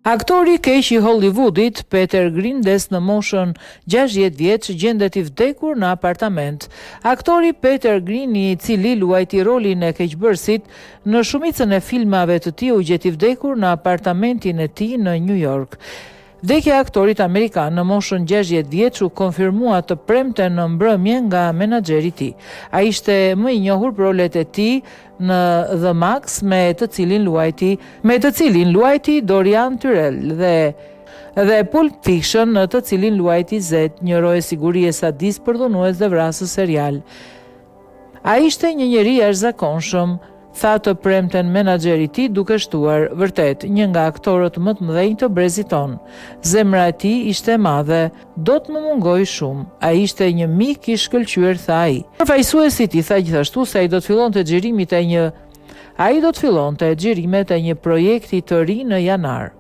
Aktori keq I Hollywoodit Peter Grindes në moshën 60 vjeç gjendet I vdekur në apartament. Aktori Peter Grini, I cili luajti rolin e keqbërësit në shumicën e filmave të tij, u gjeti I vdekur në apartamentin e tij në New York. Vdekja e aktorit amerikan në moshën 60 vjeç u konfirmua të premten në mbrëmje nga menaxheri I tij. Ai ishte më I njohur për rolet e tij në The Max, me të cilin luajti Dorian Tyrell dhe Pulp Fiction, në të cilin luajti Zed, një roje sigurie sadist, përdhunues dhe vrasës serial. Ai ishte një njeri I jashtëzakonshëm, tha të premten menaxheri I tij, duke shtuar: "Vërtet, një nga aktorët më të mëdhenj të brezit ton. Zemra e tij ishte e madhe, do të më mungoj shumë. Ai ishte një mik I shkëlqyer", tha ai. Përfaqësuesi I tij tha gjithashtu se ai do të fillonte xhirimet e një projekti të ri në janar.